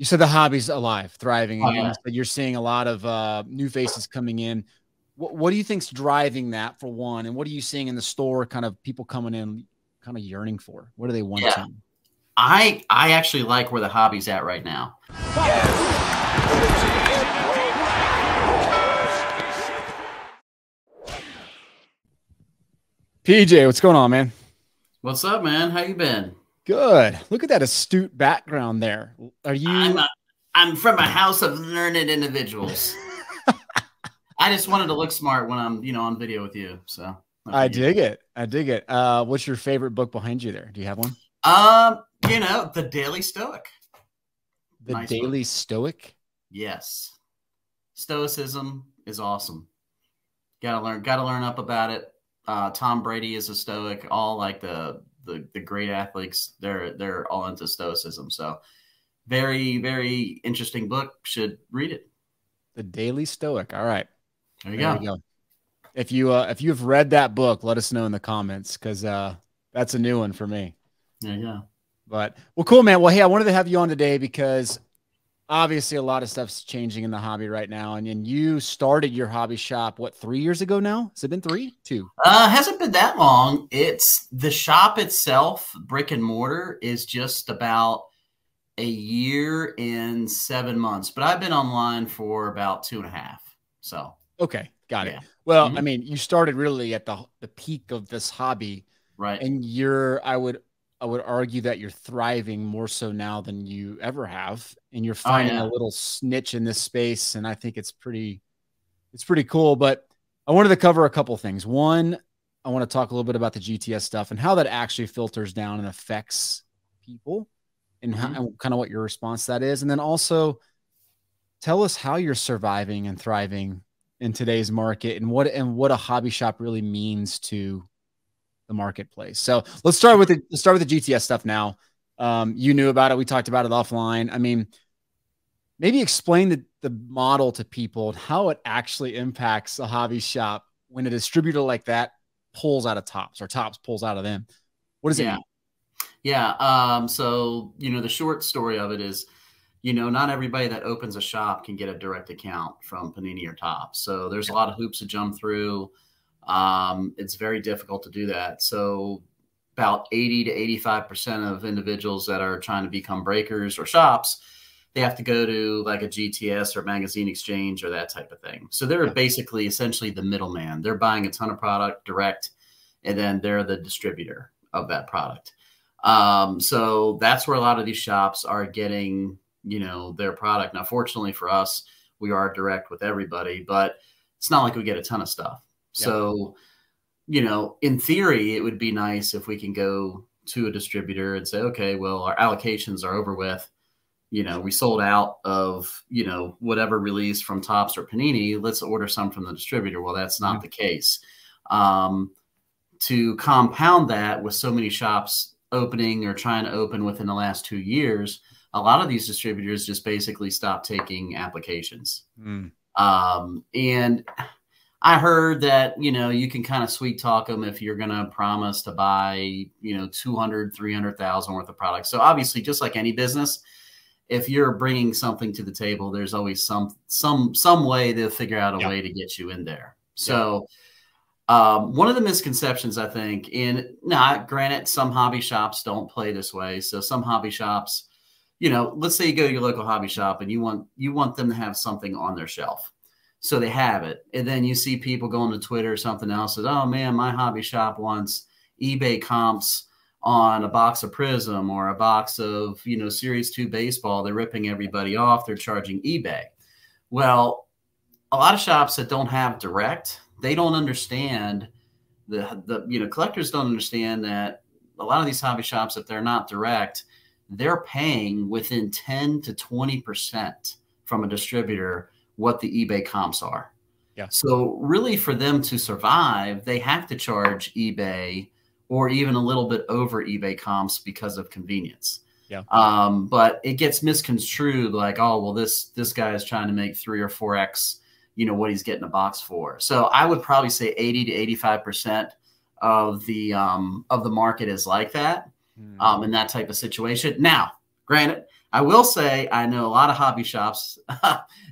You said the hobby's alive, thriving, and Oh, yeah. you said you're seeing a lot of new faces coming in. What do you think's driving that, for one? And what are you seeing in the store, kind of people coming in, kind of yearning for? What do they want Yeah. to? I actually like where the hobby's at right now. PJ, what's going on, man? What's up, man? How you been? Good. Look at that astute background there. Are you? I'm from a house of learned individuals. I just wanted to look smart when I'm, on video with you. So I dig it. I dig it. What's your favorite book behind you there? Do you have one? The Daily Stoic. The Nice Daily book. Stoic? Yes. Stoicism is awesome. Gotta learn up about it. Tom Brady is a Stoic. All like the great athletes, they're all into Stoicism. So very, very interesting book. Should read it. The Daily Stoic. All right. There you go. If you've read that book, let us know in the comments, because that's a new one for me. There you go. But well, cool, man. Well, hey, I wanted to have you on today because obviously a lot of stuff's changing in the hobby right now. And you started your hobby shop, what, 3 years ago now? Has it been 3? 2? Hasn't been that long. It's the shop itself, brick and mortar, is just about a year and 7 months. But I've been online for about 2.5. So okay, got yeah. it. Well, I mean, you started really at the peak of this hobby, right? And I would argue that you're thriving more so now than you ever have, and you're finding a little niche in this space. And I think it's pretty cool. But I wanted to cover a couple of things. One, I want to talk a little bit about the GTS stuff and how that actually filters down and affects people, and, how, and kind of what your response to that is. And then also tell us how you're surviving and thriving in today's market, and what a hobby shop really means to the marketplace. So let's start with the GTS stuff now. You knew about it. We talked about it offline. I mean, maybe explain the model to people and how it actually impacts a hobby shop when a distributor like that pulls out of Tops, or Tops pulls out of them. What does it mean? Yeah. So, the short story of it is, not everybody that opens a shop can get a direct account from Panini or Tops. So there's a lot of hoops to jump through. It's very difficult to do that. So about 80 to 85% of individuals that are trying to become breakers or shops, they have to go to like a GTS or magazine exchange or that type of thing. So they're basically essentially the middleman. They're buying a ton of product direct, and then they're the distributor of that product. So that's where a lot of these shops are getting, their product. Now, fortunately for us, we are direct with everybody, but it's not like we get a ton of stuff. So, in theory, it would be nice if we can go to a distributor and say, okay, well, our allocations are over with. We sold out of, whatever release from Tops or Panini. Let's order some from the distributor. Well, that's not the case. To compound that, with so many shops opening or trying to open within the last 2 years, a lot of these distributors just basically stopped taking applications. And I heard that, you can kind of sweet talk them if you're going to promise to buy, 200, 300,000 worth of products. So obviously, just like any business, if you're bringing something to the table, there's always some way they'll figure out a way to get you in there. So one of the misconceptions, I think, granted, some hobby shops don't play this way. So some hobby shops, let's say you go to your local hobby shop and you want them to have something on their shelf. So they have it. And then you see people going to Twitter or something else, says, oh man, my hobby shop wants eBay comps on a box of Prism or a box of, Series 2 baseball. They're ripping everybody off. They're charging eBay. Well, a lot of shops that don't have direct, they don't understand collectors don't understand that a lot of these hobby shops, if they're not direct, they're paying within 10 to 20% from a distributor what the eBay comps are. So really, for them to survive, they have to charge eBay or even a little bit over eBay comps because of convenience. But it gets misconstrued like, oh, well, this guy is trying to make 3 or 4x, what he's getting a box for. So I would probably say 80 to 85% of the market is like that, in that type of situation. Now, granted, I will say I know a lot of hobby shops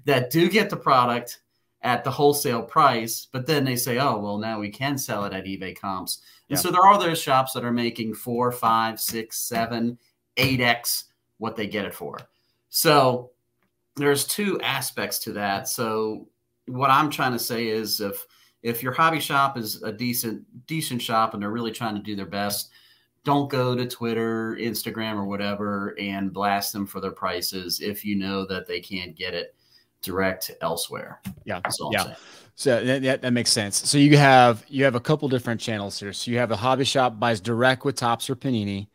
that do get the product at the wholesale price, but then they say, oh, well, now we can sell it at eBay comps. And so there are those shops that are making 4, 5, 6, 7, 8x what they get it for. So there's two aspects to that. So what I'm trying to say is if your hobby shop is a decent shop and they're really trying to do their best, don't go to Twitter, Instagram, or whatever and blast them for their prices if you know that they can't get it direct elsewhere. Yeah. Yeah. So that makes sense. So you have a couple different channels here. So you have a hobby shop buys direct with Topps or Panini.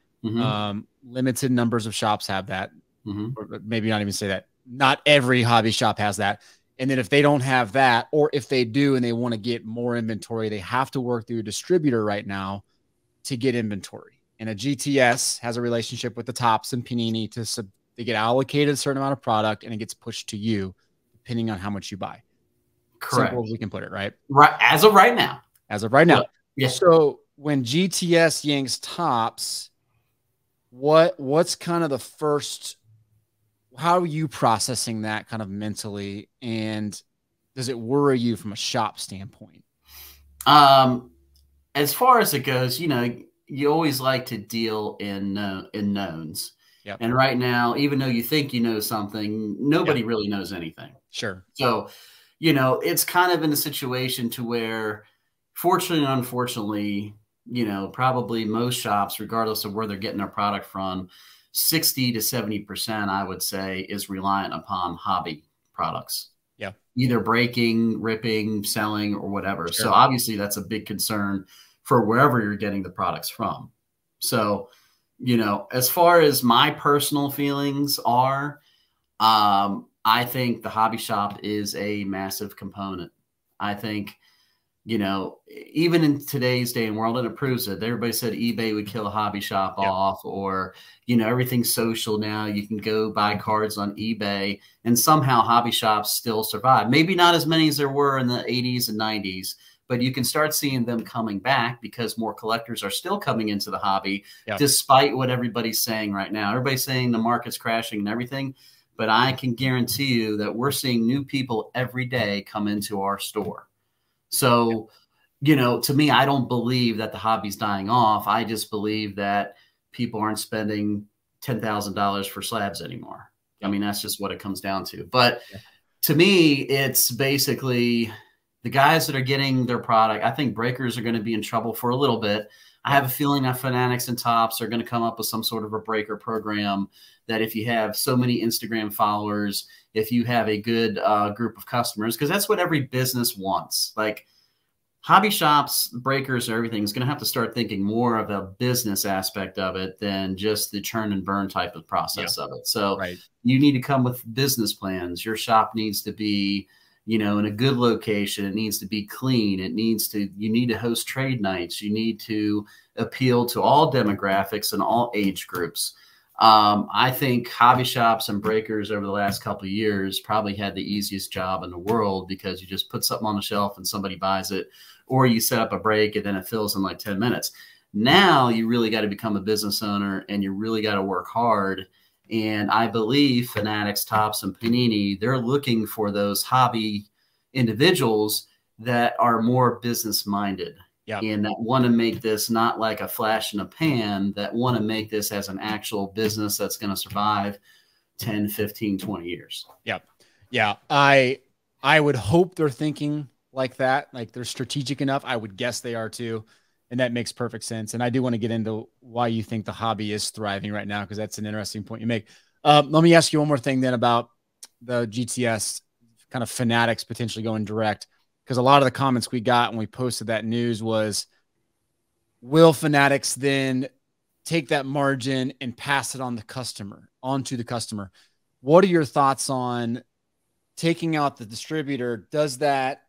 Limited numbers of shops have that. Or maybe not even say that. Not every hobby shop has that. And then if they don't have that, or if they do and they want to get more inventory, they have to work through a distributor right now to get inventory. And a GTS has a relationship with the Topps and Panini to get allocated a certain amount of product, and it gets pushed to you depending on how much you buy. Correct. Simple as we can put it, right? Right. As of right now. As of right now. Yeah. So when GTS yanks Topps, what's kind of the first, how are you processing that kind of mentally? And does it worry you from a shop standpoint? As far as it goes, you know, you always like to deal in knowns. Yep. And right now, even though you think you know something, nobody really knows anything. Sure. So, you know, it's kind of in a situation to where, fortunately and unfortunately, you know, probably most shops, regardless of where they're getting their product from, 60 to 70%, I would say, is reliant upon hobby products. Yeah. Either breaking, ripping, selling, or whatever. Sure. So obviously that's a big concern for wherever you're getting the products from. So, you know, as far as my personal feelings are, I think the hobby shop is a massive component. I think, you know, even in today's day and world, and it proves it. Everybody said eBay would kill a hobby shop off, or, you know, everything's social now. You can go buy cards on eBay, and somehow hobby shops still survive. Maybe not as many as there were in the 80s and 90s, but you can start seeing them coming back because more collectors are still coming into the hobby, despite what everybody's saying right now. Everybody's saying the market's crashing and everything, but I can guarantee you that we're seeing new people every day come into our store. So, you know, to me, I don't believe that the hobby's dying off. I just believe that people aren't spending $10,000 for slabs anymore. I mean, that's just what it comes down to. But to me, it's basically the guys that are getting their product. I think breakers are going to be in trouble for a little bit. I have a feeling that Fanatics and Topps are going to come up with some sort of a breaker program that if you have so many Instagram followers, if you have a good group of customers, because that's what every business wants. Like hobby shops, breakers, everything is going to have to start thinking more of a business aspect of it than just the churn and burn type of process of it. So you need to come with business plans. Your shop needs to be, you know, in a good location. It needs to be clean. It needs to, you need to host trade nights. You need to appeal to all demographics and all age groups. I think hobby shops and breakers over the last couple of years probably had the easiest job in the world because you just put something on the shelf and somebody buys it, or you set up a break and then it fills in like 10 minutes. Now you really got to become a business owner and you really got to work hard. And I believe Fanatics, Topps, and Panini, they're looking for those hobby individuals that are more business-minded and that want to make this not like a flash in a pan, that want to make this as an actual business that's going to survive 10, 15, 20 years. Yeah. I would hope they're thinking like that, like they're strategic enough. I would guess they are too. And that makes perfect sense. And I do want to get into why you think the hobby is thriving right now, because that's an interesting point you make. Let me ask you one more thing then about the GTS kind of Fanatics potentially going direct, because a lot of the comments we got when we posted that news was, will Fanatics then take that margin and pass it on onto the customer? What are your thoughts on taking out the distributor? Does that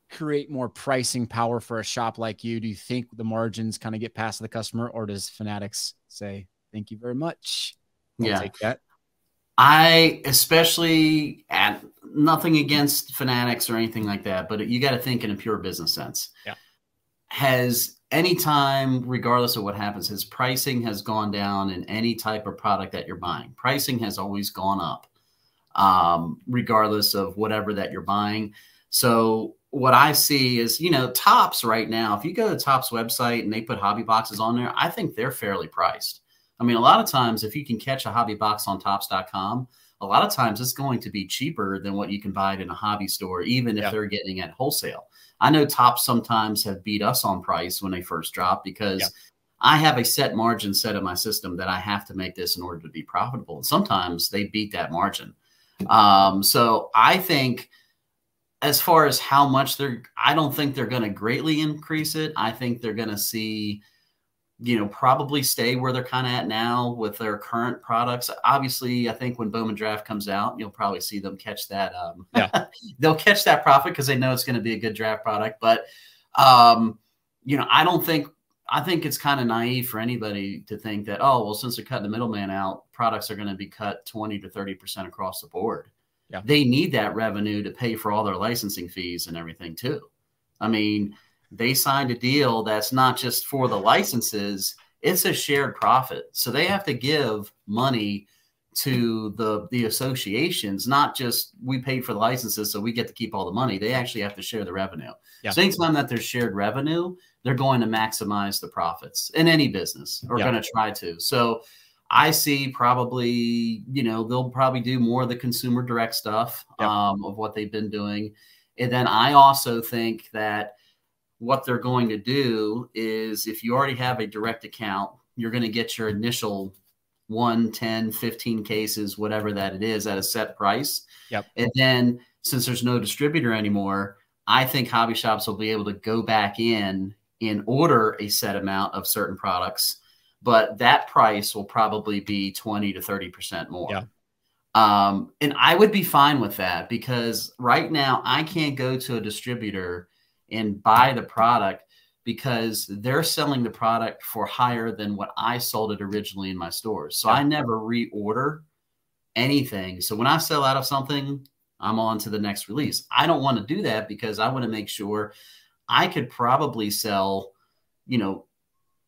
create more pricing power for a shop like you? Do you think the margins kind of get past the customer, or does Fanatics say, thank you very much, I'll take that? I especially at nothing against Fanatics or anything like that, but you got to think in a pure business sense. Has anytime, regardless of what happens, his pricing has gone down in any type of product that you're buying. Pricing has always gone up, regardless of whatever that you're buying. So what I see is, you know, Topps right now, if you go to Topps website and they put hobby boxes on there, I think they're fairly priced. I mean, a lot of times if you can catch a hobby box on Topps.com, a lot of times it's going to be cheaper than what you can buy it in a hobby store, even if they're getting at wholesale. I know Topps sometimes have beat us on price when they first drop because I have a set margin set in my system that I have to make this in order to be profitable. And sometimes they beat that margin. So I think as far as how much I don't think they're going to greatly increase it. I think they're going to see, you know, probably stay where they're kind of at now with their current products. Obviously, I think when Bowman Draft comes out, you'll probably see them catch that. They'll catch that profit because they know it's going to be a good draft product. But, you know, I think it's kind of naive for anybody to think that, oh, well, since they're cutting the middleman out, products are going to be cut 20 to 30% across the board. Yeah. They need that revenue to pay for all their licensing fees and everything too. I mean, they signed a deal that's not just for the licenses, it's a shared profit. So they have to give money to the associations, not just we paid for the licenses, so we get to keep all the money. They actually have to share the revenue. Yeah. So anytime that there's shared revenue, they're going to maximize the profits in any business, or going to try to. So I see probably, you know, they'll probably do more of the consumer direct stuff of what they've been doing. And then I also think that what they're going to do is, if you already have a direct account, you're going to get your initial 1, 10, 15 cases, whatever that it is, at a set price. And then since there's no distributor anymore, I think hobby shops will be able to go back in and order a set amount of certain products, but that price will probably be 20 to 30% more. And I would be fine with that, because right now I can't go to a distributor and buy the product because they're selling the product for higher than what I sold it originally in my stores. So I never reorder anything. So when I sell out of something, I'm on to the next release. I don't want to do that because I want to make sure I could probably sell, you know,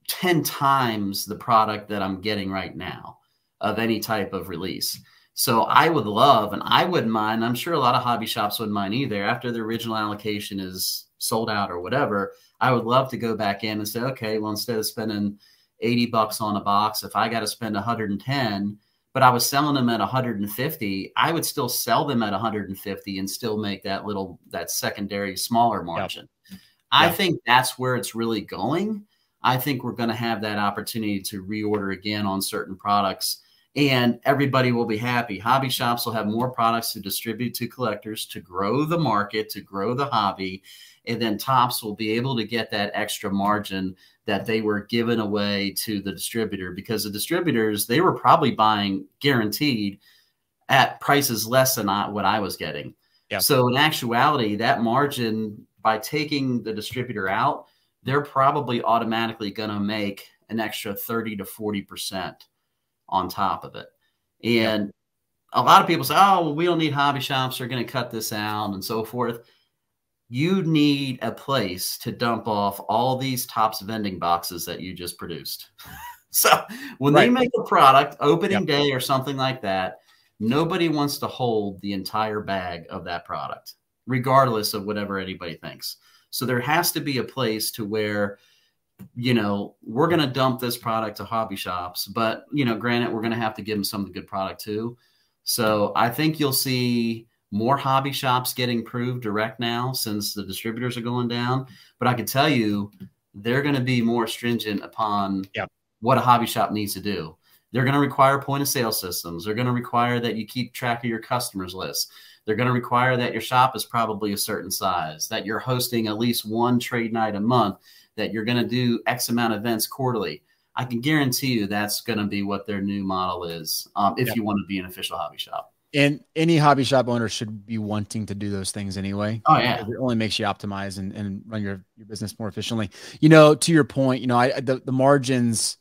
10 times the product that I'm getting right now of any type of release. So I would love, and I wouldn't mind, I'm sure a lot of hobby shops wouldn't mind either, after the original allocation is sold out or whatever, I would love to go back in and say, okay, well, instead of spending $80 on a box, if I got to spend 110, but I was selling them at 150, I would still sell them at 150 and still make that secondary smaller margin. I think that's where it's really going. I think we're going to have that opportunity to reorder again on certain products, and everybody will be happy. Hobby shops will have more products to distribute to collectors to grow the market, to grow the hobby. And then Topps will be able to get that extra margin that they were giving away to the distributor, because the distributors, they were probably buying guaranteed at prices less than what I was getting. So in actuality, that margin, by taking the distributor out, they're probably automatically going to make an extra 30 to 40% on top of it. And a lot of people say, oh, well, we don't need hobby shops, they're going to cut this out and so forth. You need a place to dump off all these Topps vending boxes that you just produced. So when they make a product, opening day or something like that, nobody wants to hold the entire bag of that product, regardless of whatever anybody thinks. So there has to be a place to where, you know, we're going to dump this product to hobby shops, but, you know, granted, we're going to have to give them some of the good product too. So I think you'll see more hobby shops getting approved direct now, since the distributors are going down. But I can tell you, they're going to be more stringent upon what a hobby shop needs to do. They're going to require point of sale systems. They're going to require that you keep track of your customers list. They're going to require that your shop is probably a certain size, that you're hosting at least one trade night a month, that you're going to do X amount of events quarterly. I can guarantee you that's going to be what their new model is, if you want to be an official hobby shop. And any hobby shop owner should be wanting to do those things anyway. Oh yeah. It only makes you optimize and run your business more efficiently. You know, to your point, you know, the margins,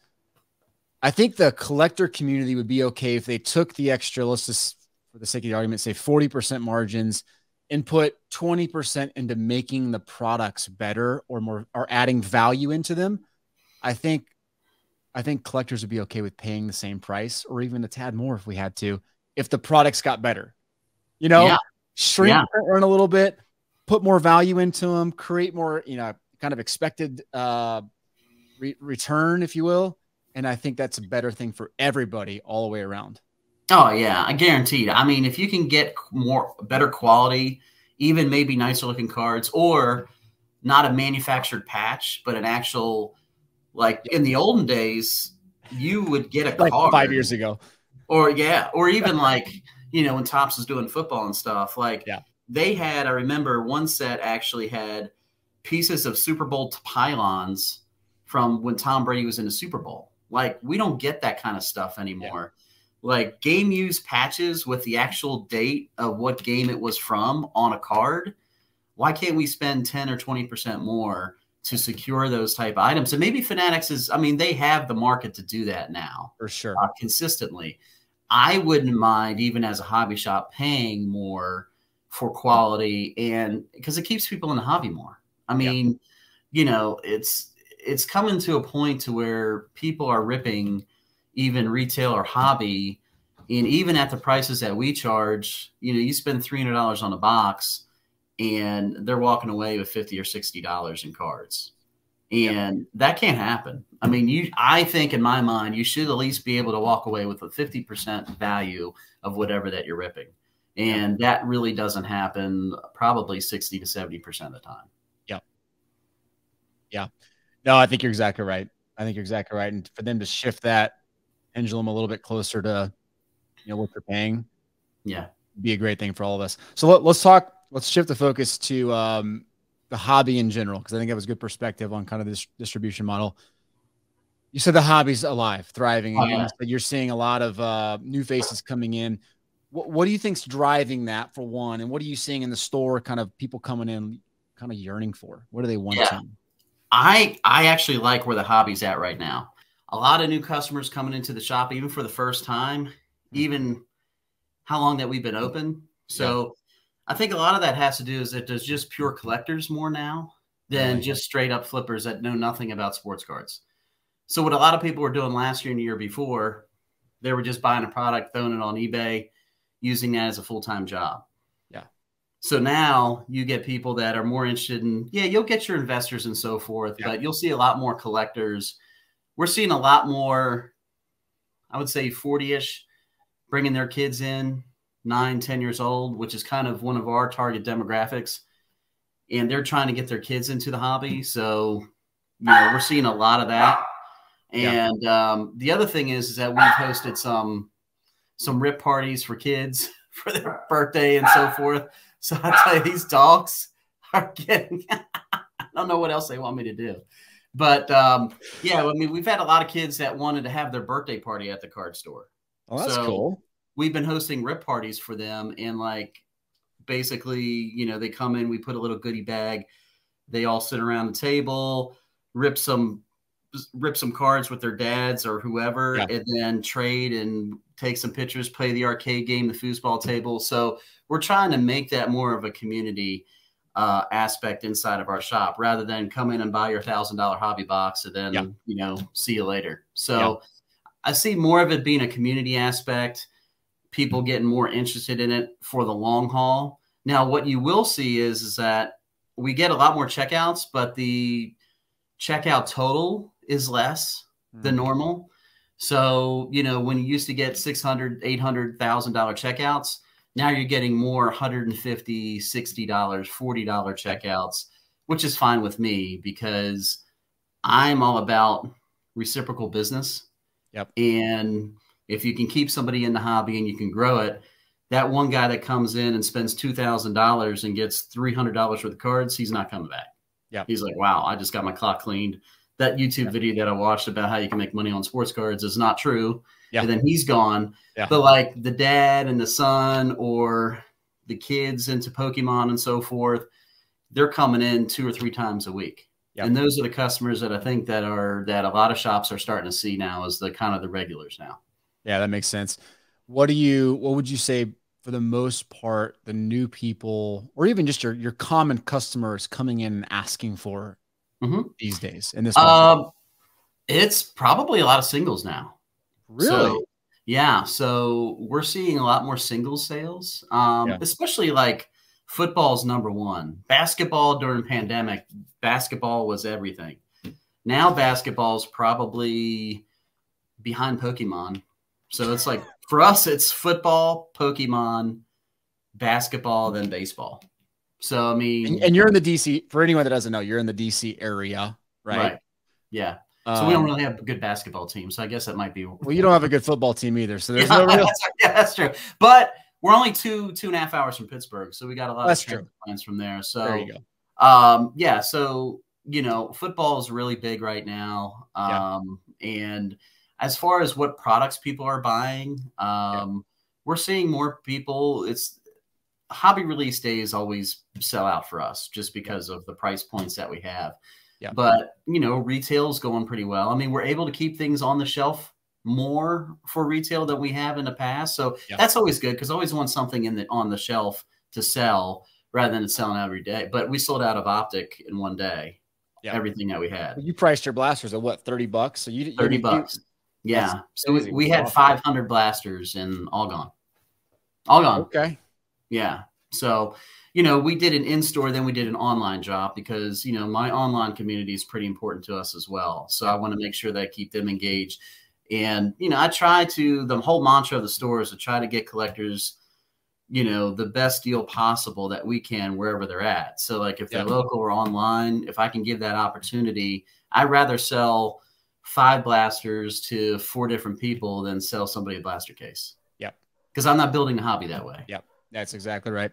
I think the collector community would be okay if they took the extra, let's just, for the sake of the argument, say 40% margins, and put 20% into making the products better or more, or adding value into them, I think collectors would be okay with paying the same price or even a tad more if we had to, if the products got better. You know, shrink the print run a little bit, put more value into them, create more, kind of expected return, if you will. And I think that's a better thing for everybody all the way around. Oh yeah, I guaranteed. I mean, if you can get better quality, even maybe nicer looking cards, or not a manufactured patch, but an actual, like in the olden days, you would get a like card 5 years ago. Or even like, when Topps was doing football and stuff, like they had, I remember one set actually had pieces of Super Bowl pylons from when Tom Brady was in the Super Bowl. Like, we don't get that kind of stuff anymore. Like game use patches with the actual date of what game it was from on a card. Why can't we spend 10 or 20% more to secure those type of items? And maybe Fanatics they have the market to do that now. For sure. Consistently. I wouldn't mind, even as a hobby shop, paying more for quality, and because it keeps people in the hobby more. I mean, it's coming to a point to where people are ripping even retail or hobby, and even at the prices that we charge, you spend $300 on a box and they're walking away with $50 or $60 in cards. And that can't happen. I mean, I think in my mind, you should at least be able to walk away with a 50% value of whatever that you're ripping. And that really doesn't happen probably 60 to 70% of the time. Yep. Yeah. No, I think you're exactly right. And for them to shift that pendulum a little bit closer to, what they're paying. Yeah. Be a great thing for all of us. So let's shift the focus to, the hobby in general, because I think that was a good perspective on kind of this distribution model. You said the hobby's alive, thriving, and you said you're seeing a lot of new faces coming in. What do you think's driving that, for one, and what are you seeing in the store? Kind of people coming in, kind of yearning for. What do they want? Yeah. I actually like where the hobby's at right now. A lot of new customers coming into the shop, even for the first time, even how long that we've been open. So I think a lot of that has to do is that there's just pure collectors more now than just straight up flippers that know nothing about sports cards. So what a lot of people were doing last year and the year before, they were just buying a product, throwing it on eBay, using that as a full-time job. Yeah. So now you get people that are more interested in, you'll get your investors and so forth, but you'll see a lot more collectors. We're seeing a lot more, I would say 40-ish, bringing their kids in, 9, 10 years old, which is kind of one of our target demographics. And they're trying to get their kids into the hobby. So, we're seeing a lot of that. And the other thing is that we've hosted some rip parties for kids for their birthday and so forth. So I tell you, these dogs are getting, I don't know what else they want me to do. But we've had a lot of kids that wanted to have their birthday party at the card store. Oh, that's cool. We've been hosting rip parties for them, and basically, they come in, we put a little goodie bag, they all sit around the table, rip some cards with their dads or whoever, and then trade and take some pictures, play the arcade game, the foosball table. So we're trying to make that more of a community aspect inside of our shop, rather than come in and buy your $1,000 hobby box and then, see you later. So I see more of it being a community aspect, people getting more interested in it for the long haul. Now, what you will see is that we get a lot more checkouts, but the checkout total is less than normal. So, when you used to get $600,000, $800,000 checkouts, now you're getting more $150, $60, $40 checkouts, which is fine with me because I'm all about reciprocal business. Yep. And if you can keep somebody in the hobby and you can grow it, that one guy that comes in and spends $2,000 and gets $300 worth of cards, he's not coming back. Yeah. He's like, wow, I just got my clock cleaned. That YouTube video that I watched about how you can make money on sports cards is not true. Yeah. And then he's gone. Yeah. But like the dad and the son or the kids into Pokemon and so forth, they're coming in 2 or 3 times a week. Yep. And those are the customers that I think that a lot of shops are starting to see now as the kind of the regulars now. Yeah, that makes sense. What would you say for the most part, the new people, or even just your common customers coming in and asking for these days in this market? It's probably a lot of singles now. Really? So yeah, so we're seeing a lot more singles sales, especially like football's number one. Basketball during pandemic, basketball was everything. Now basketball's probably behind Pokemon. So it's like for us, it's football, Pokemon, basketball, then baseball. So I mean, and you're in the DC. For anyone that doesn't know, you're in the DC area, right? Right. Yeah. So we don't really have a good basketball team. So I guess that might be. Well, you don't have a good football team either. So there's no real. Yeah, that's true. But we're only 2.5 hours from Pittsburgh, so we got a lot of transit plans from there. So there you go. Yeah. So football is really big right now. And as far as what products people are buying, we're seeing more people. It's hobby release days always sell out for us just because of the price points that we have. Yeah. But, retail is going pretty well. I mean, we're able to keep things on the shelf more for retail than we have in the past. So that's always good because I always want something on the shelf to sell rather than selling every day. But we sold out of optic in one day, everything that we had. You priced your blasters at what, $30? So you $30. Yeah. So we had 500 blasters and all gone. All gone. Okay. Yeah. So, we did an in-store, then we did an online drop because, my online community is pretty important to us as well. So I want to make sure that I keep them engaged. And, I try to, the whole mantra of the store is to try to get collectors, the best deal possible that we can wherever they're at. So like if they're local or online, if I can give that opportunity, I'd rather sell 5 blasters to 4 different people than sell somebody a blaster case. Yeah. Because I'm not building a hobby that way. Yeah. That's exactly right.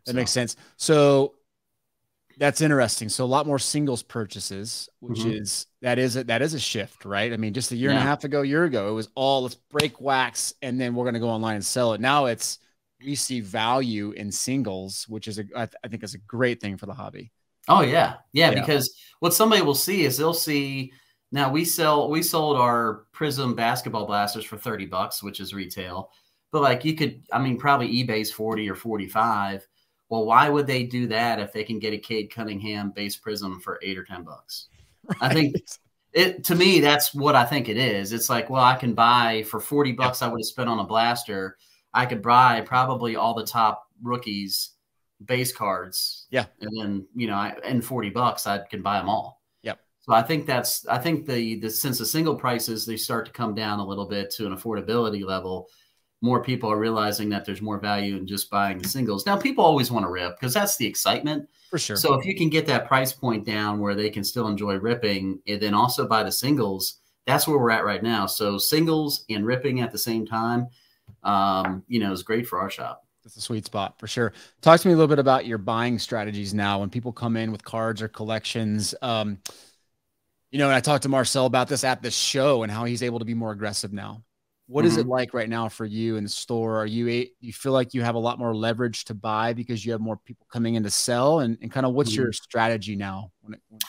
That makes sense. So that's interesting. So a lot more singles purchases, which is a shift, right? I mean, just a year and a half ago, it was all let's break wax and then we're going to go online and sell it. Now we see value in singles, which is I think is a great thing for the hobby. Oh yeah. Because what somebody will see is they'll see now we sold our Prism basketball blasters for $30, which is retail. But like probably eBay's 40 or 45. Well, why would they do that if they can get a Cade Cunningham base Prism for $8 or $10? Right. I think to me, that's what I think it is. It's like, well, I can buy for $40 I would have spent on a blaster. I could buy probably all the top rookies base cards. Yeah. And then, and $40 I can buy them all. Yep. So I think since the single prices, they start to come down a little bit to an affordability level, more people are realizing that there's more value in just buying the singles. Now, people always want to rip because that's the excitement. For sure. So if you can get that price point down where they can still enjoy ripping and then also buy the singles, that's where we're at right now. So singles and ripping at the same time, is great for our shop. That's a sweet spot for sure. Talk to me a little bit about your buying strategies now when people come in with cards or collections. And I talked to Marcel about this at the show and how he's able to be more aggressive now. What is it like right now for you in the store? You feel like you have a lot more leverage to buy because you have more people coming in to sell and kind of what's your strategy now?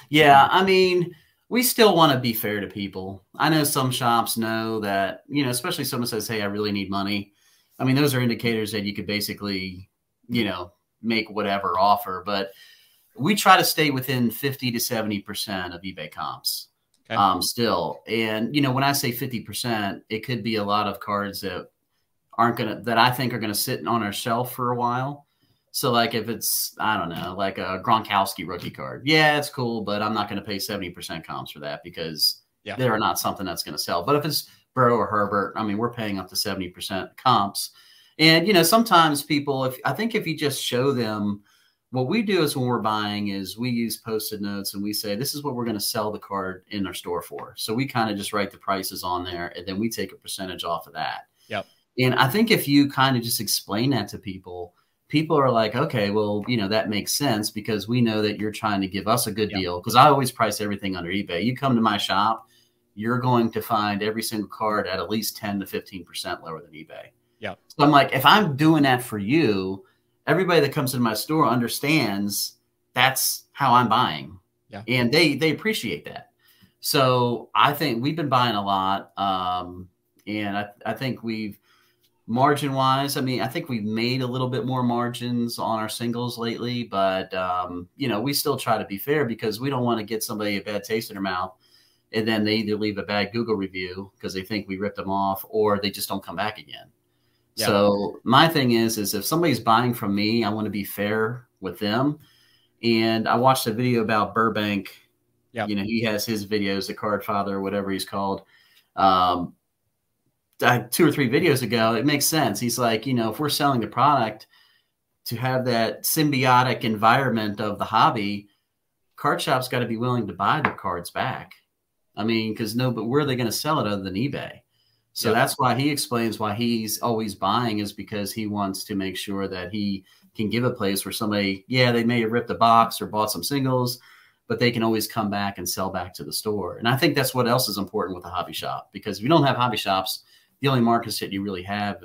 We still want to be fair to people. I know some shops know that, especially someone says, hey, I really need money. Those are indicators that you could basically, make whatever offer, but we try to stay within 50 to 70% of eBay comps. Okay. Still. And, when I say 50%, it could be a lot of cards that that I think are going to sit on our shelf for a while. So like if it's, I don't know, like a Gronkowski rookie card. Yeah, it's cool, but I'm not going to pay 70% comps for that because they're not something that's going to sell. But if it's Burrow or Herbert, we're paying up to 70% comps. And, sometimes people, if you just show them, what we do is when we're buying is we use Post-it notes and we say, this is what we're going to sell the card in our store for. So we kind of just write the prices on there and then we take a percentage off of that. Yep. And I think if you kind of just explain that to people, people are like, okay, well, that makes sense because we know that you're trying to give us a good deal. Because I always price everything under eBay. You come to my shop, you're going to find every single card at least 10 to 15% lower than eBay. Yeah. So I'm like, if I'm doing that for you, everybody that comes into my store understands that's how I'm buying. Yeah. And they appreciate that. So I think we've been buying a lot. And I think we've margin wise, I mean, I think we've made a little bit more margins on our singles lately, but you know, we still try to be fair because we don't want to get somebody a bad taste in their mouth and then they either leave a bad Google review because they think we ripped them off or they just don't come back again. Yeah. So my thing is if somebody's buying from me, I want to be fair with them. And I watched a video about Burbank. Yeah. You know, he has his videos, the Card Father, or whatever he's called. 2 or 3 videos ago, it makes sense. He's like, you know, if we're selling the product to have that symbiotic environment of the hobby, card shops got to be willing to buy their cards back. I mean, because but where are they going to sell it other than eBay? So that's why he explains why he's always buying is because he wants to make sure that he can give a place where somebody, they may have ripped a box or bought some singles, but they can always come back and sell back to the store. And I think that's what else is important with a hobby shop, because if you don't have hobby shops, the only markets that you really have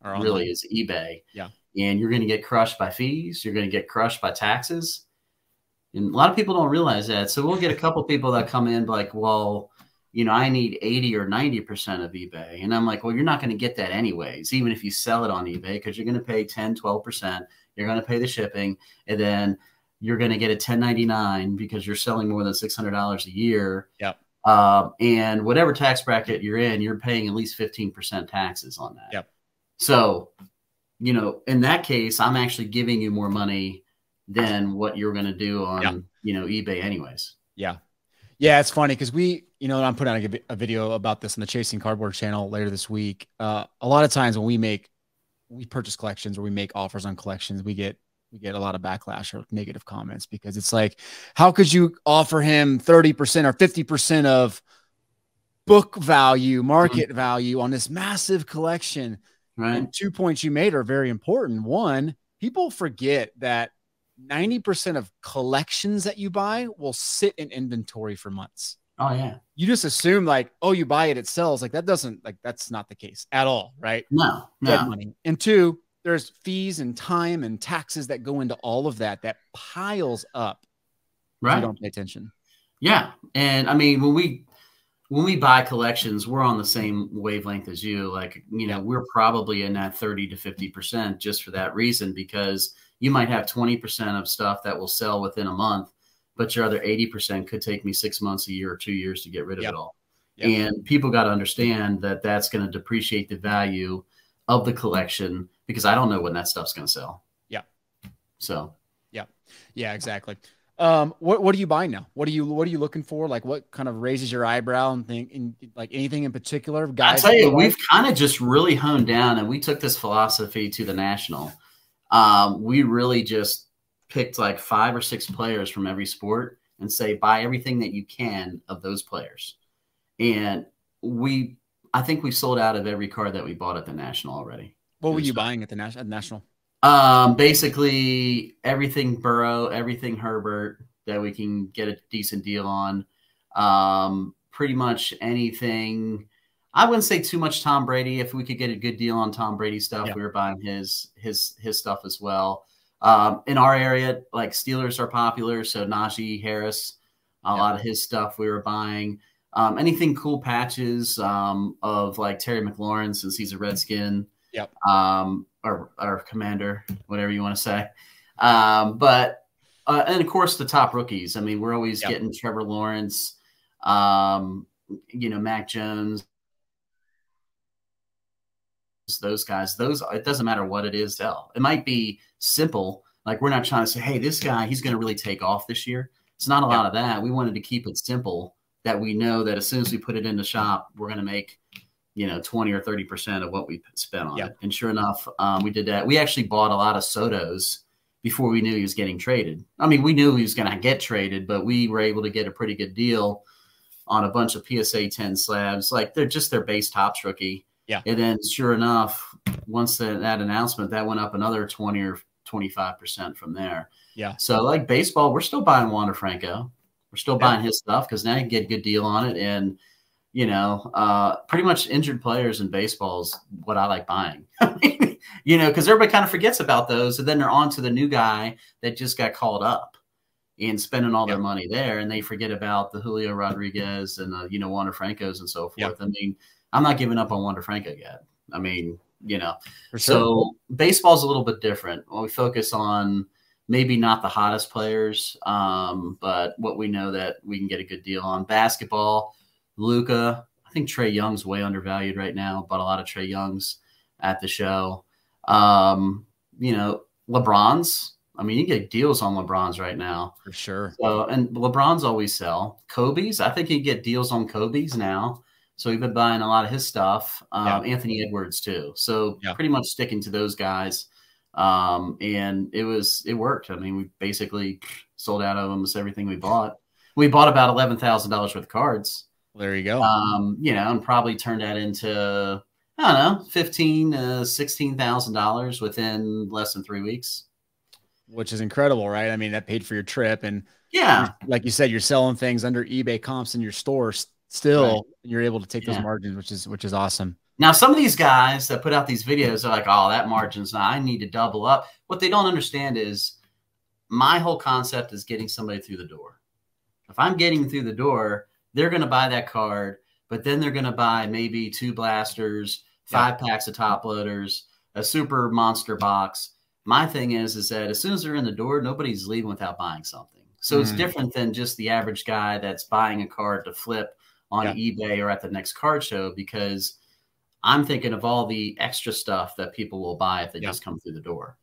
really is eBay. Yeah. And you're going to get crushed by fees. You're going to get crushed by taxes. And a lot of people don't realize that. So we'll get a couple people that come in like, well, you know, I need 80 or 90% of eBay. And I'm like, well, you're not going to get that anyways, even if you sell it on eBay, because you're going to pay 10, 12%. You're going to pay the shipping. And then you're going to get a 1099 because you're selling more than $600 a year. Yep. And whatever tax bracket you're in, you're paying at least 15% taxes on that. Yep. So, you know, in that case, I'm actually giving you more money than what you're going to do on, you know, eBay anyways. Yeah. Yeah. It's funny because I'm putting out a video about this on the Chasing Cardboard channel later this week. A lot of times when we purchase collections or we make offers on collections, we get a lot of backlash or negative comments because it's like, how could you offer him 30% or 50% of book value, market value on this massive collection? Right. And 2 points you made are very important. One, people forget that 90% of collections that you buy will sit in inventory for months. Oh yeah. You just assume like, oh, you buy it, it sells. Like that's not the case at all. Right. No. Dead money. And 2, there's fees and time and taxes that go into all of that piles up. Right. If you don't pay attention. Yeah. And I mean, when we buy collections, we're on the same wavelength as you. Like, you know, we're probably in that 30 to 50% just for that reason, because you might have 20% of stuff that will sell within a month, but your other 80% could take me 6 months, a year, or 2 years to get rid of it all. And people got to understand that that's going to depreciate the value of the collection, because I don't know when that stuff's going to sell. Yeah. So. Yeah, exactly. What are you buying now? What are you looking for? Like, what kind of raises your eyebrow and like anything in particular? Guys, I tell you, we've kind of just really honed down, and we took this philosophy to the national. We really just picked like 5 or 6 players from every sport and say, buy everything that you can of those players. And I think we sold out of every card that we bought at the national already. What were you buying at the national? Basically everything Burrow, everything Herbert that we can get a decent deal on. Pretty much anything. I wouldn't say too much Tom Brady. If we could get a good deal on Tom Brady stuff, we were buying his stuff as well. In our area, like Steelers are popular, so Najee Harris, a lot of his stuff we were buying. Anything cool patches of like Terry McLaurin, since he's a Redskin. Yep. Or commander, whatever you want to say. And of course the top rookies. I mean, we're always getting Trevor Lawrence, Mac Jones, those guys. It doesn't matter what it is. It might be simple. Like, we're not trying to say, hey, this guy, he's going to really take off this year. It's not a lot of that. We wanted to keep it simple, that we know that as soon as we put it in the shop, we're going to make 20 or 30% of what we spent on it. And sure enough, we did that. We actually bought a lot of Sotos before we knew he was getting traded. I mean, we knew he was going to get traded, but we were able to get a pretty good deal on a bunch of PSA 10 slabs. Like, they're just their base Topps rookie. Yeah. And then sure enough, once that announcement, that went up another 20 or 25% from there. Yeah. So like baseball, we're still buying Wander Franco. We're still buying his stuff because now you can get a good deal on it. And pretty much injured players in baseball is what I like buying, because everybody kind of forgets about those. And then they're on to the new guy that just got called up and spending all their money there. And they forget about the Julio Rodriguez and Wander Francos and so forth. I mean, I'm not giving up on Wander Franco yet. I mean, you know. For sure. So baseball's a little bit different. Well, we focus on maybe not the hottest players, but what we know that we can get a good deal on. Basketball, Luka. I think Trae Young's way undervalued right now. Bought a lot of Trae Youngs at the show. You know, LeBron's. I mean, you get deals on LeBron's right now. For sure. So, and LeBron's always sell. Kobe's, I think you get deals on Kobe's now. So we've been buying a lot of his stuff. Anthony Edwards too. So pretty much sticking to those guys. And it worked. I mean, we basically sold out of almost everything we bought. We bought about $11,000 worth of cards. Well, there you go. You know, and probably turned that into, I don't know, $15,000 $16,000 within less than 3 weeks. Which is incredible, right? I mean, that paid for your trip. And yeah, like you said, you're selling things under eBay comps in your store still. Right. You're able to take those margins, which is awesome. Now, some of these guys that put out these videos are like, oh, that margin's not, I need to double up. What they don't understand is my whole concept is getting somebody through the door. If I'm getting through the door, they're going to buy that card, but then they're going to buy maybe 2 blasters, 5 packs of top loaders, a super monster box. My thing is that as soon as they're in the door, nobody's leaving without buying something. So it's different than just the average guy that's buying a card to flip on eBay or at the next card show, because I'm thinking of all the extra stuff that people will buy if they just come through the door.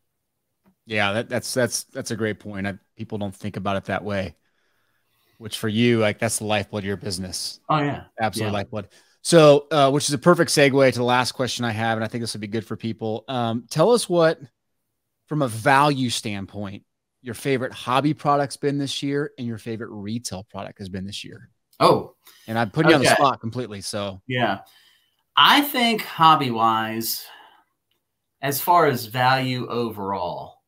Yeah, that's a great point. People don't think about it that way, which for you, like, that's the lifeblood of your business. Oh yeah, absolutely lifeblood. So, which is a perfect segue to the last question I have, and I think this would be good for people. Tell us what, from a value standpoint, your favorite hobby product's been this year and your favorite retail product has been this year. Oh, and I'm putting you on the spot completely. So yeah, I think hobby wise, as far as value overall,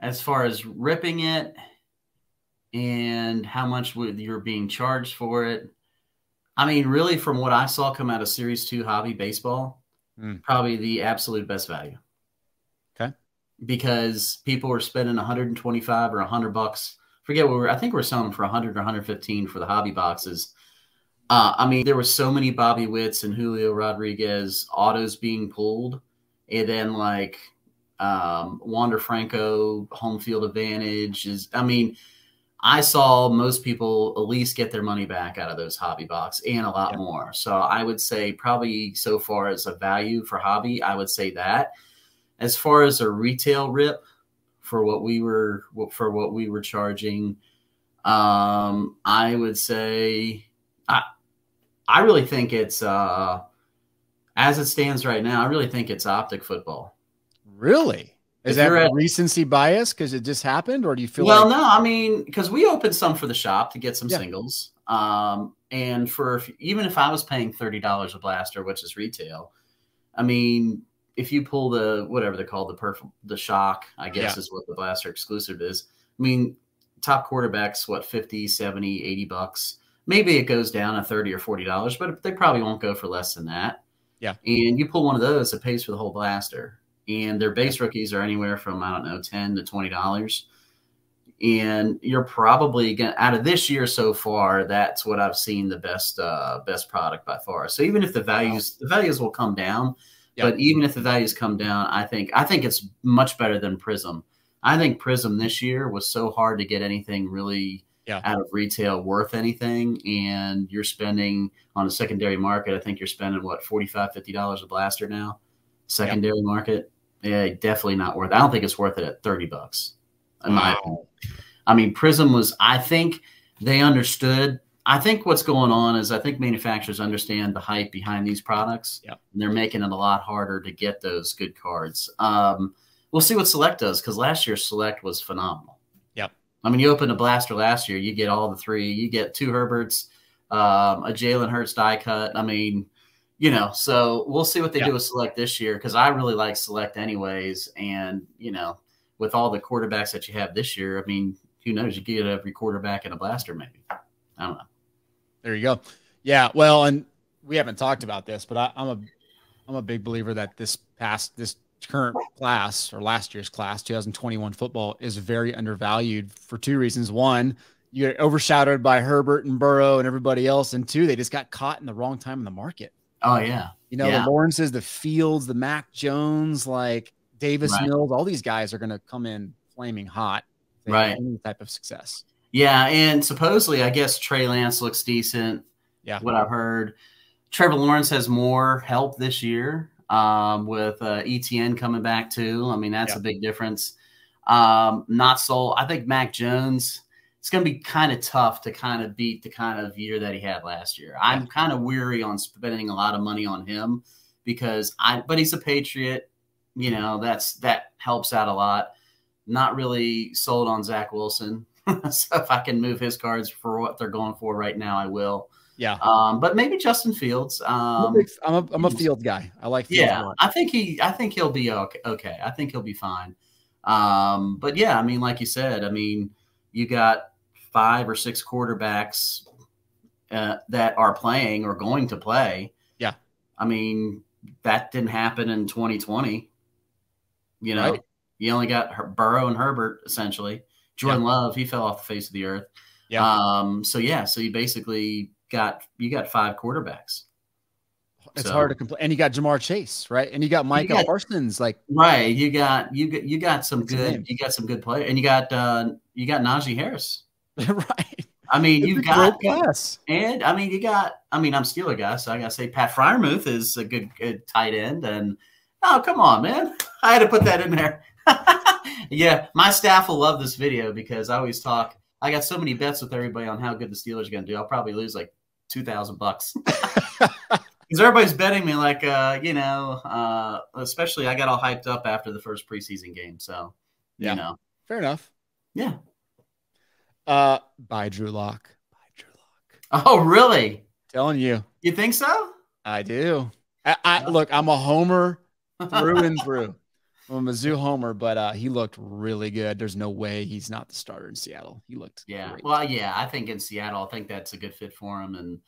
as far as ripping it and how much you're being charged for it. I mean, really, from what I saw come out of Series 2 hobby baseball, probably the absolute best value. Okay. Because people were spending 125 or $100. Forget what I think we're selling for 100 or 115 for the hobby boxes. I mean, there were so many Bobby Witts and Julio Rodriguez autos being pulled. And then like Wander Franco, home field advantage is, I mean, I saw most people at least get their money back out of those hobby box and a lot more. So I would say probably so far as a value for hobby, I would say that. As far as a retail rip for what we were charging, I would say I really think it's as it stands right now, I really think it's Optic Football. Really? Is that recency bias because it just happened, or do you feel no, I mean, because we opened some for the shop to get some singles. And for even if I was paying $30 a blaster, which is retail, I mean, if you pull the whatever they're called, the shock, I guess is what the blaster exclusive is. I mean, top quarterbacks, what, 50, 70, $80. Maybe it goes down to $30 or $40, but they probably won't go for less than that. Yeah. And you pull one of those, it pays for the whole blaster. And their base rookies are anywhere from, I don't know, $10 to $20. And you're probably going to, out of this year so far, that's what I've seen the best product by far. So even if the values will come down, but even if the values come down, I think it's much better than Prism. I think Prism this year was so hard to get anything really out of retail worth anything. And you're spending on a secondary market, I think you're spending what, $45, $50 a blaster now, secondary market. Yeah, definitely not worth it. I don't think it's worth it at $30. In my opinion. I mean, Prism was, I think they understood. I think what's going on is I think manufacturers understand the hype behind these products. Yeah. And they're making it a lot harder to get those good cards. We'll see what Select does, because last year Select was phenomenal. Yep. I mean, you opened a blaster last year, you get all the 3. You get 2 Herberts, a Jalen Hurts die cut. I mean, you know, so we'll see what they do with Select this year, because I really like Select anyways. And, you know, with all the quarterbacks that you have this year, I mean, who knows? You could get every quarterback in a blaster maybe. I don't know. There you go. Yeah, well, and we haven't talked about this, but I'm a big believer that this current class, or last year's class, 2021 football, is very undervalued for 2 reasons. 1, you get overshadowed by Herbert and Burrow and everybody else, and 2, they just got caught in the wrong time in the market. Oh yeah. You know, the Lawrences, the Fields, the Mac Jones, like Davis Mills, all these guys are going to come in flaming hot if they have any type of success. Yeah, and supposedly, I guess Trey Lance looks decent. Yeah. What I've heard. Trevor Lawrence has more help this year with ETN coming back too. I mean, that's a big difference. Not sold. I think Mac Jones, it's going to be kind of tough to kind of beat the kind of year that he had last year. I'm kind of weary on spending a lot of money on him but he's a Patriot. You know, that helps out a lot. Not really sold on Zach Wilson. So if I can move his cards for what they're going for right now, I will. Yeah. But maybe Justin Fields. I'm a Fields guy. I like Fields a lot. I think he'll be okay. I think he'll be fine. But yeah, I mean, like you said, I mean, you got 5 or 6 quarterbacks that are playing or going to play. Yeah. I mean, that didn't happen in 2020. You know, you only got Burrow and Herbert essentially. Jordan Love, he fell off the face of the earth. Yeah. So you basically got 5 quarterbacks. It's hard to complain. And you got Jamar Chase, right? And you got Micah Parsons, like you got some good players, and you got Najee Harris. Right. I mean, you've got class. And I mean, I'm Steeler guy, so I gotta say Pat Freiermuth is a good tight end. And oh, come on, man. I had to put that in there. Yeah, my staff will love this video because I always talk. I got so many bets with everybody on how good the Steelers are going to do. I'll probably lose like $2,000 because everybody's betting me like, especially I got all hyped up after the first preseason game. So, you know, fair enough. Yeah. Buy Drew Lock. Oh, really? Telling you. You think so? I do. Look, I'm a homer through and through. I'm a Mizzou homer, but he looked really good. There's no way he's not the starter in Seattle. He looked great. Well, yeah, I think in Seattle, I think that's a good fit for him. And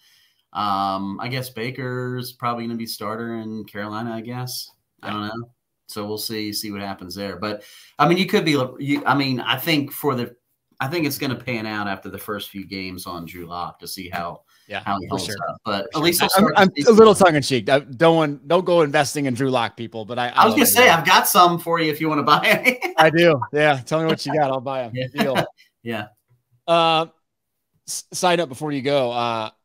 I guess Baker's probably going to be starter in Carolina, I guess. I don't know. So we'll see what happens there. But, I mean, I think it's going to pan out after the first few games on Drew Lock to see how he holds up. But at least I'm a little tongue in cheek. Don't go investing in Drew Lock, people. But I was going to say I've got some for you if you want to buy any. I do. Yeah, tell me what you got. I'll buy them. Deal. Yeah. Side up before you go.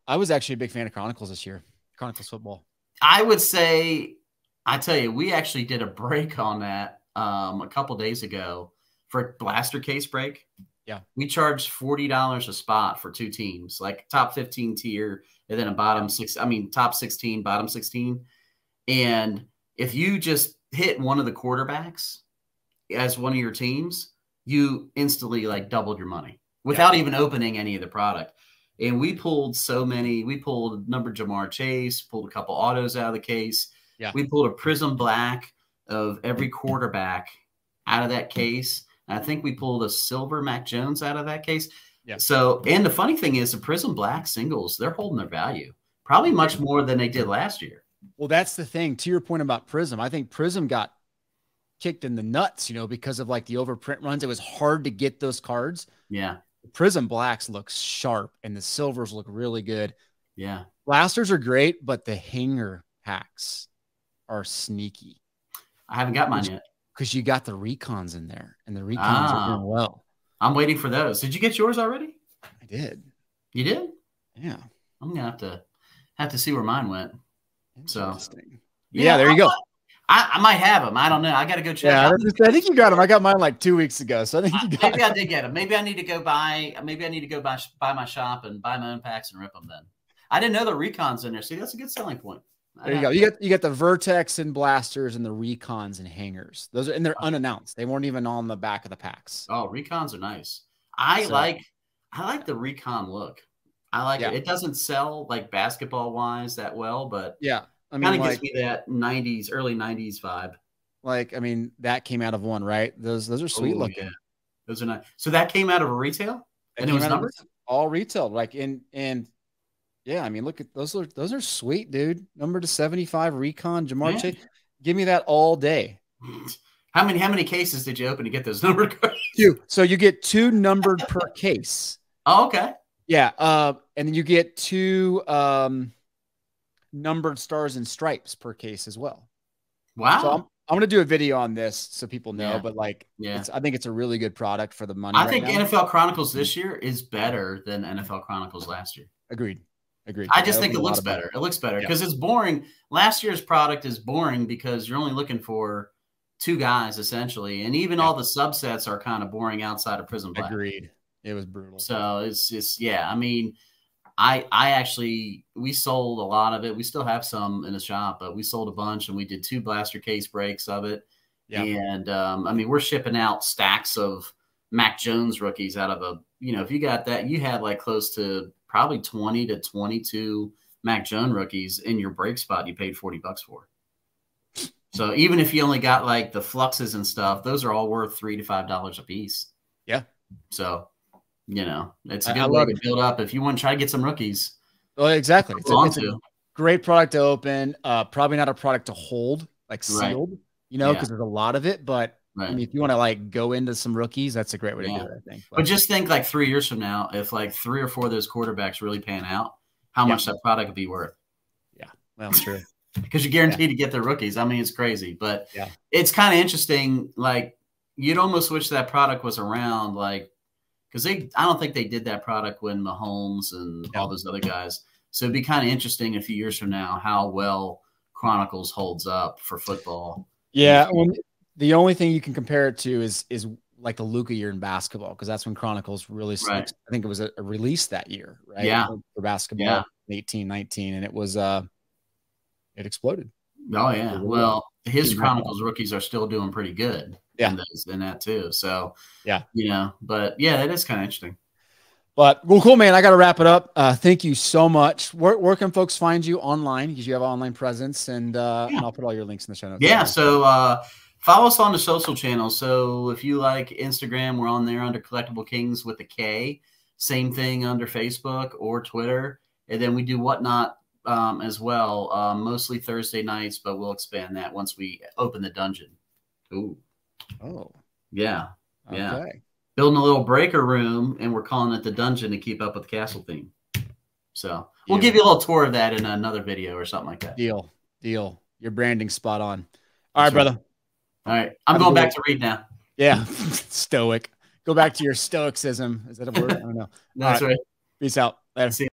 I was actually a big fan of Chronicles this year. Chronicles Football. I would say, I tell you, we actually did a break on that a couple days ago for a blaster case break. Yeah. We charged $40 a spot for 2 teams, like top 15 tier and then top 16, bottom 16. And if you just hit one of the quarterbacks as one of your teams, you instantly like doubled your money without even opening any of the product. And we pulled we pulled number Jamar Chase, pulled a couple autos out of the case. Yeah. We pulled a Prism Black of every quarterback out of that case. I think we pulled a silver Mac Jones out of that case. Yeah. So, and the funny thing is the Prism Black singles, they're holding their value probably much more than they did last year. Well, that's the thing. To your point about Prism, I think Prism got kicked in the nuts, because of like the overprint runs. It was hard to get those cards. Yeah. The Prism Blacks look sharp and the silvers look really good. Yeah. Blasters are great, but the hanger packs are sneaky. I haven't got mine yet. Because you got the recons in there, and the recons are doing well. I'm waiting for those. Did you get yours already? I did. You did? Yeah. I'm gonna have to see where mine went. So yeah, there you go. I might have them. I don't know. I got to go check. Yeah, I think you got them. I got mine like 2 weeks ago, so I think you got maybe I did get them. Maybe I need to go buy. Maybe I need to go buy my shop and buy my own packs and rip them. Then I didn't know the recons in there. See, that's a good selling point. There you go. You got the Vertex and blasters and the recons and hangers. Those are, and they're unannounced. They weren't even on the back of the packs. Oh, recons are nice. I like the recon look. I like it. It doesn't sell like basketball wise that well, but yeah, I mean, kind of gives me that early 90s vibe. Like, I mean, that came out of one, right? Those are sweet looking. Yeah. Those are nice. So that came out of a retail, and it was numbered? All retail, like and yeah, I mean, look at those are sweet, dude. Number to 75 recon Jamar Chase. Give me that all day. How many cases did you open to get those numbered cards? 2. So you get 2 numbered per case. Oh, okay. Yeah. And then you get 2 numbered stars and stripes per case as well. Wow. So I'm going to do a video on this so people know, but like, I think it's a really good product for the money. I think NFL Chronicles this year is better than NFL Chronicles last year. Agreed. I just think it looks better. It looks better because it's boring. Last year's product is boring because you're only looking for 2 guys essentially. And even all the subsets are kind of boring outside of Prism Black. Agreed. It was brutal. So it's just, I mean, we sold a lot of it. We still have some in the shop, but we sold a bunch and we did 2 blaster case breaks of it. Yeah. And I mean, we're shipping out stacks of Mac Jones rookies out of if you got that, you had like close to probably 20 to 22 Mac Jones rookies in your break spot you paid $40 for. So even if you only got like the fluxes and stuff, those are all worth $3 to $5 a piece. Yeah. So, it's a good way to build up. If you want to try to get some rookies. Well, exactly. It's a great product to open. Probably not a product to hold, like sealed, because there's a lot of it. But I mean, if you want to like go into some rookies, that's a great way to do it, I think. But just think like 3 years from now, if like 3 or 4 of those quarterbacks really pan out, how much that product would be worth. Yeah. Well, true. Because you're guaranteed to get the rookies. I mean, it's crazy, but it's kind of interesting. Like you'd almost wish that product was around, like, because I don't think they did that product when Mahomes and all those other guys. So it'd be kind of interesting a few years from now how well Chronicles holds up for football. Yeah, the only thing you can compare it to is like the Luka year in basketball, because that's when Chronicles really I think it was a release that year, right? Yeah, for basketball, 18, 19, and it was it exploded. Oh yeah, well, his Chronicles rookies are still doing pretty good. In that too. So but that is kind of interesting. But well, cool, man. I got to wrap it up. Thank you so much. Where can folks find you online? Because you have an online presence, and I'll put all your links in the show notes. Yeah. So follow us on the social channels. So if you like Instagram, we're on there under Kollectible Kings with a K. Same thing under Facebook or Twitter, and then we do Whatnot as well. Mostly Thursday nights, but we'll expand that once we open the dungeon. Ooh. Oh. Yeah. Yeah. Okay. Building a little breaker room, and we're calling it the dungeon to keep up with the castle theme. So we'll give you a little tour of that in another video or something like that. Deal. Your branding's spot on. All right, brother. All right. I'm going back to read now. Yeah. Stoic. Go back to your stoicism. Is that a word? I don't know. That's right. Peace out. Later. See you.